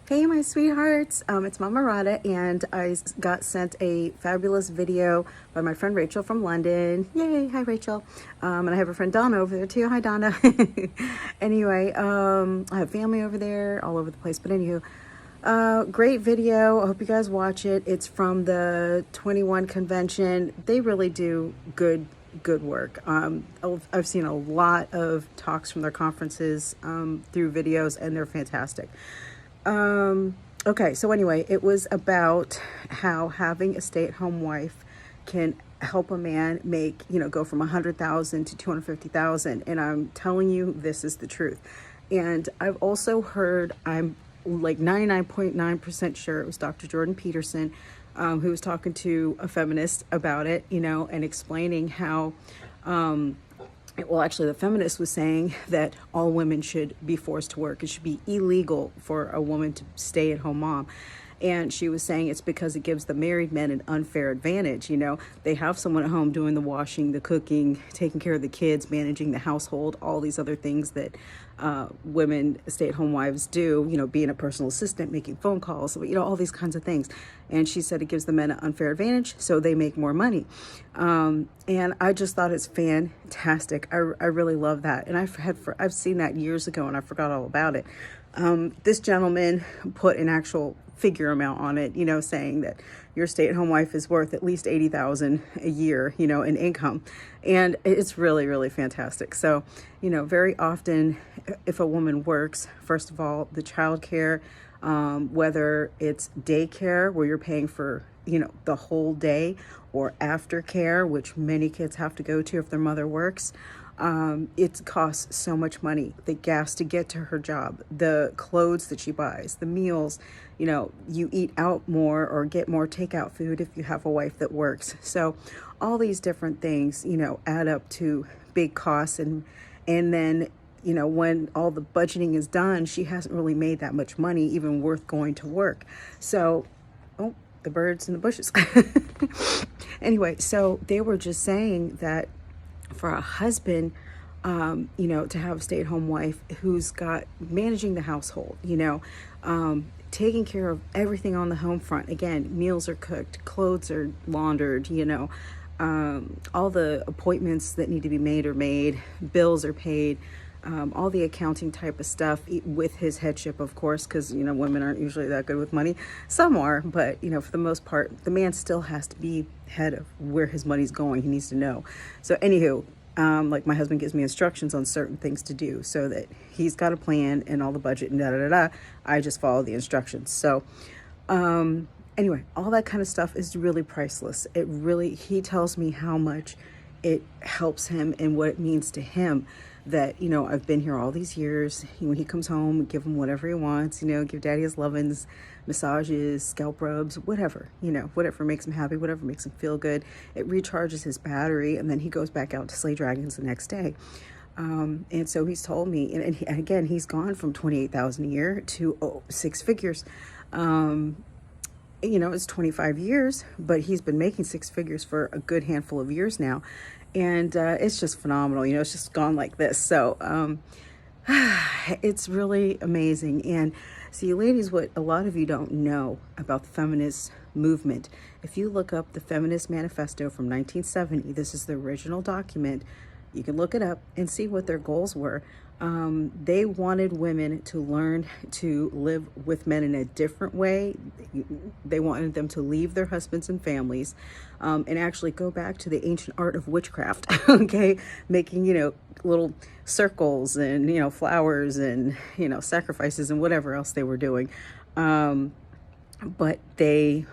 Hey, my sweethearts. It's Mama Radha, and I got sent a fabulous video by my friend Rachel from London. Yay! Hi, Rachel. And I have a friend Donna over there too. Hi, Donna. Anyway, I have family over there, all over the place. But anywho, great video. I hope you guys watch it. It's from the 21 convention. They really do good work. I've seen a lot of talks from their conferences through videos, and they're fantastic. Okay, so anyway, it was about how having a stay-at-home wife can help a man make, go from 100,000 to 250,000. And I'm telling you, this is the truth. And I've also heard, I'm like 99.9% sure it was Dr. Jordan Peterson, who was talking to a feminist about it, and explaining how, actually, the feminist was saying that all women should be forced to work. It should be illegal for a woman to stay at home mom. And she was saying it's because it gives the married men an unfair advantage. They have someone at home doing the washing, the cooking, taking care of the kids, managing the household, all these other things that women, stay-at-home wives do, being a personal assistant, making phone calls, all these kinds of things. And she said it gives the men an unfair advantage, so they make more money. And I just thought it's fantastic. I really love that. And I've seen that years ago, and I forgot all about it. This gentleman put an actual figure amount on it, saying that your stay-at-home wife is worth at least 80,000 a year, in income. And it's really, really fantastic. So, very often if a woman works, first of all, the childcare, whether it's daycare where you're paying for, the whole day, or aftercare, which many kids have to go to if their mother works. It costs so much money. The gas to get to her job, the clothes that she buys, the meals, you eat out more or get more takeout food if you have a wife that works. So all these different things, add up to big costs. And then, when all the budgeting is done, she hasn't really made that much money even worth going to work. So, oh, the birds in the bushes. Anyway, so they were just saying that for a husband, to have a stay-at-home wife who's got managing the household, taking care of everything on the home front. Again, meals are cooked, clothes are laundered, all the appointments that need to be made are made, bills are paid, all the accounting type of stuff with his headship, of course, because, women aren't usually that good with money. Some are, but, for the most part, the man still has to be head of where his money's going. He needs to know. So anywho, like my husband gives me instructions on certain things to do so that he's got a plan and all the budget and da-da-da-da. I just follow the instructions. So, anyway, all that kind of stuff is really priceless. He tells me how much it helps him and what it means to him that, I've been here all these years. When he comes home, give him whatever he wants, give daddy his lovin's, massages, scalp rubs, whatever, whatever makes him happy, whatever makes him feel good. It recharges his battery, and then he goes back out to slay dragons the next day. And so he's told me, and again, he's gone from 28,000 a year to six figures. It's 25 years, but he's been making six figures for a good handful of years now. And it's just phenomenal. It's just gone like this. So it's really amazing. And see, ladies, what a lot of you don't know about the feminist movement, if you look up the Feminist Manifesto from 1970, this is the original document. You can look it up and see what their goals were. They wanted women to learn to live with men in a different way. They wanted them to leave their husbands and families, and actually go back to the ancient art of witchcraft, okay? Making, little circles and, flowers and, sacrifices and whatever else they were doing. But they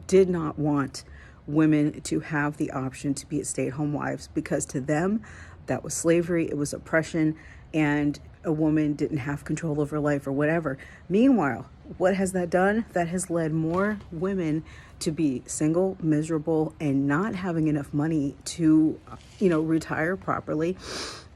did not want women to have the option to be stay-at-home wives, because to them, that was slavery, it was oppression, and a woman didn't have control over life or whatever. Meanwhile, what has that done? That has led more women to be single, miserable, and not having enough money to, retire properly,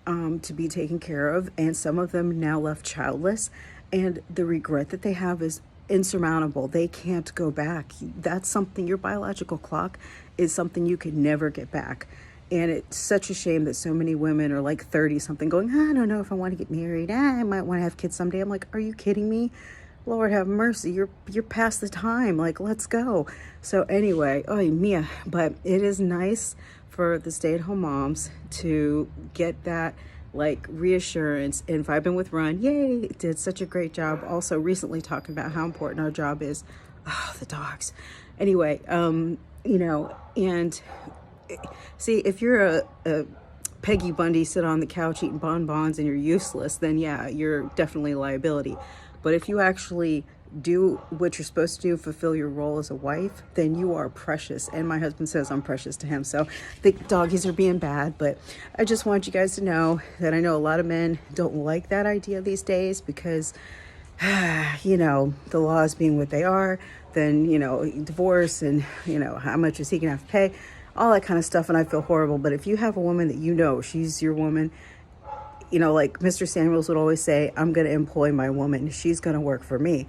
to be taken care of. And some of them now left childless. And the regret that they have is insurmountable. They can't go back. That's something, your biological clock is something you could never get back. And it's such a shame that so many women are like 30 something going, I don't know if I want to get married. I might want to have kids someday. I'm like, are you kidding me? Lord have mercy, you're past the time. Like, let's go. So anyway, oh Mia, but it is nice for the stay-at-home moms to get that like reassurance. And if I've been with Ron, yay, did such a great job. Also recently talking about how important our job is. Oh, the dogs. Anyway, you know, and see, if you're a Peggy Bundy, sit on the couch eating bonbons and you're useless, then yeah, you're definitely a liability. But if you actually do what you're supposed to do, fulfill your role as a wife, then you are precious. And my husband says I'm precious to him. So I think doggies are being bad, but I just want you guys to know that I know a lot of men don't like that idea these days because, you know, the laws being what they are, then, you know, divorce and, you know, how much is he going to have to pay, all that kind of stuff. And I feel horrible. But if you have a woman that you know, she's your woman, you know, like Mr. Samuels would always say, I'm going to employ my woman. She's going to work for me.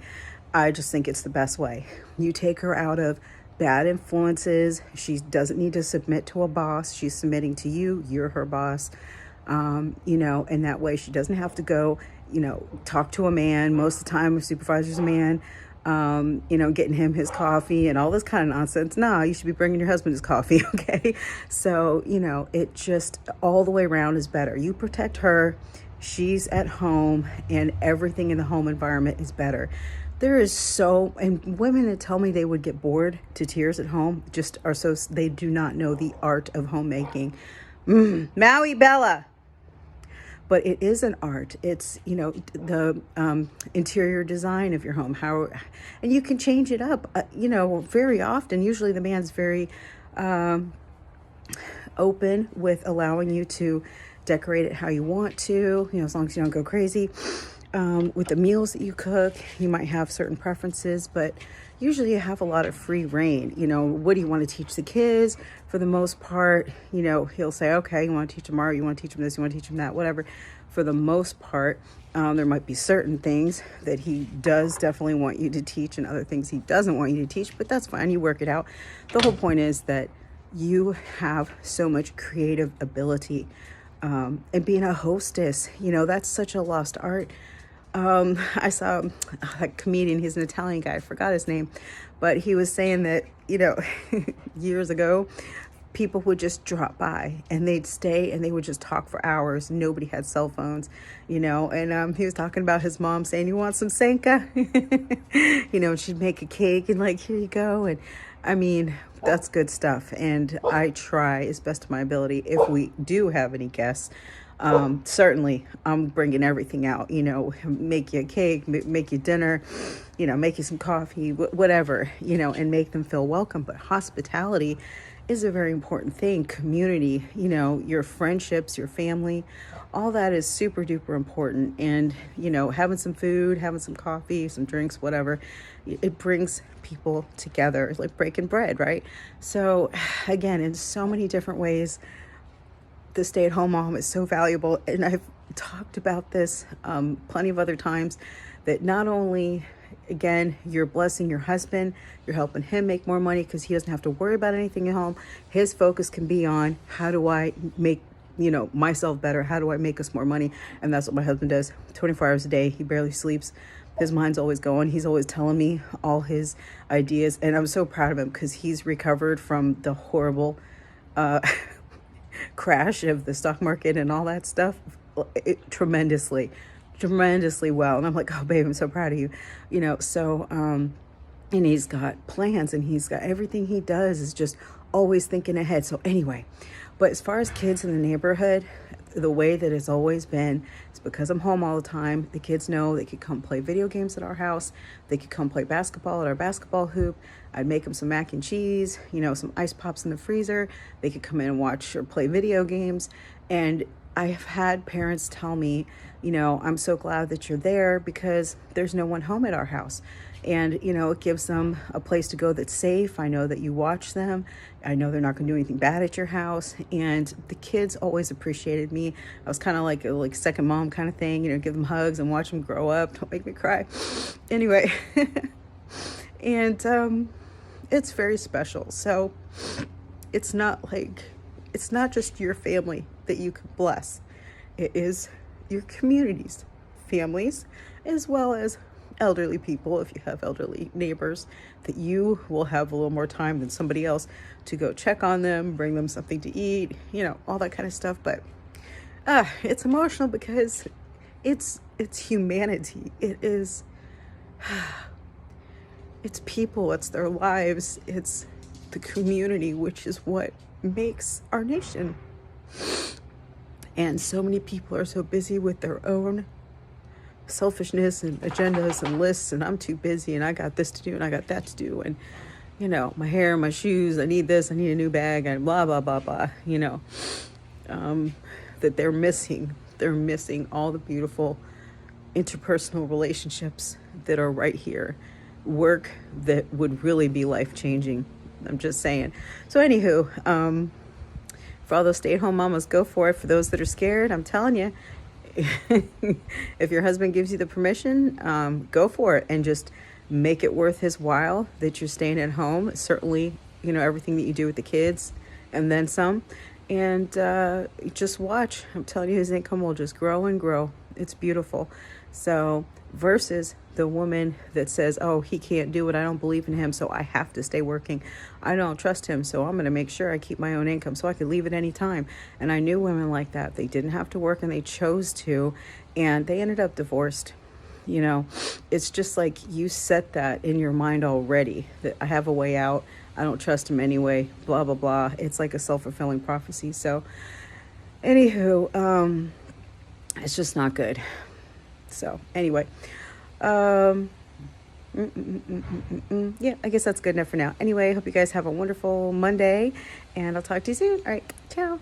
I just think it's the best way. You take her out of bad influences. She doesn't need to submit to a boss. She's submitting to you. You're her boss. You know, and that way she doesn't have to go, you know, talk to a man. Most of the time, a supervisor's a man. You know, getting him his coffee and all this kind of nonsense. No, you should be bringing your husband his coffee, okay? So, you know, it just all the way around is better. You protect her, she's at home, and everything in the home environment is better. There is and women that tell me they would get bored to tears at home just are so, they do not know the art of homemaking. Maui Bella. But it is an art. It's, you know, the interior design of your home, and you can change it up, you know, very often. Usually the man's very open with allowing you to decorate it how you want to, you know, as long as you don't go crazy. With the meals that you cook, you might have certain preferences, but usually you have a lot of free reign. You know, what do you want to teach the kids? For the most part, you know, he'll say, okay, you want to teach them art, you want to teach them this, you want to teach them that, whatever. For the most part, there might be certain things that he does definitely want you to teach and other things he doesn't want you to teach, but that's fine. You work it out. The whole point is that you have so much creative ability. And being a hostess, you know, that's such a lost art. I saw a comedian, he's an Italian guy, I forgot his name, but he was saying that, you know, years ago, people would just drop by and they'd stay and they would just talk for hours. Nobody had cell phones, you know, and he was talking about his mom saying, you want some Senka? You know, she'd make a cake and like, here you go. And I mean, that's good stuff. And I try as best of my ability, if we do have any guests, certainly I'm bringing everything out, you know, make you a cake, make you dinner, you know, make you some coffee, whatever, you know, and make them feel welcome. But hospitality is a very important thing. Community, you know, your friendships, your family, all that is super duper important. And, you know, having some food, having some coffee, some drinks, whatever, it brings people together. It's like breaking bread, right? So again, in so many different ways, the stay-at-home mom is so valuable. And I've talked about this plenty of other times, that not only, again, you're blessing your husband, you're helping him make more money because he doesn't have to worry about anything at home. His focus can be on, how do I make, you know, myself better? How do I make us more money? And that's what my husband does 24 hours a day. He barely sleeps. His mind's always going. He's always telling me all his ideas. And I'm so proud of him because he's recovered from the horrible crash of the stock market and all that stuff tremendously well. And I'm like, oh babe, I'm so proud of you, you know. So and he's got plans, and he's got everything he does is just always thinking ahead. So anyway, but as far as kids in the neighborhood, the way that it's always been is because I'm home all the time. The kids know they could come play video games at our house. They could come play basketball at our basketball hoop. I'd make them some mac and cheese, you know, some ice pops in the freezer. They could come in and watch or play video games. And I've had parents tell me, you know, I'm so glad that you're there because there's no one home at our house. And, you know, it gives them a place to go that's safe. I know that you watch them. I know they're not going to do anything bad at your house. And the kids always appreciated me. I was kind of like a second mom kind of thing, you know, give them hugs and watch them grow up. Don't make me cry. Anyway, and it's very special. So it's not just your family that you could bless. It is your communities, families, as well as elderly people, if you have elderly neighbors, that you will have a little more time than somebody else to go check on them, bring them something to eat, all that kind of stuff. But it's emotional because it's humanity. It's people, it's their lives, it's the community, which is what makes our nation. And so many people are so busy with their own selfishness and agendas and lists, and I'm too busy, and I got this to do, and I got that to do, and my hair, my shoes, I need this, I need a new bag, and blah blah blah blah. That they're missing all the beautiful interpersonal relationships that are right here, work that would really be life-changing. I'm just saying. So anywho, for all those stay-at-home mamas, go for it. For those that are scared, I'm telling you, if your husband gives you the permission, go for it, and just make it worth his while that you're staying at home. Certainly, everything that you do with the kids and then some. And just watch. I'm telling you, his income will just grow and grow. It's beautiful. So versus the woman that says, oh, he can't do it, I don't believe in him, so I have to stay working, I don't trust him, so I'm going to make sure I keep my own income so I could leave at any time. And I knew women like that. They didn't have to work, and they chose to, and they ended up divorced. It's just like you set that in your mind already, that I have a way out, I don't trust him anyway, blah blah blah. It's like a self-fulfilling prophecy. So anywho, it's just not good. So anyway, yeah, I guess that's good enough for now. Anyway, I hope you guys have a wonderful Monday, and I'll talk to you soon. All right, ciao.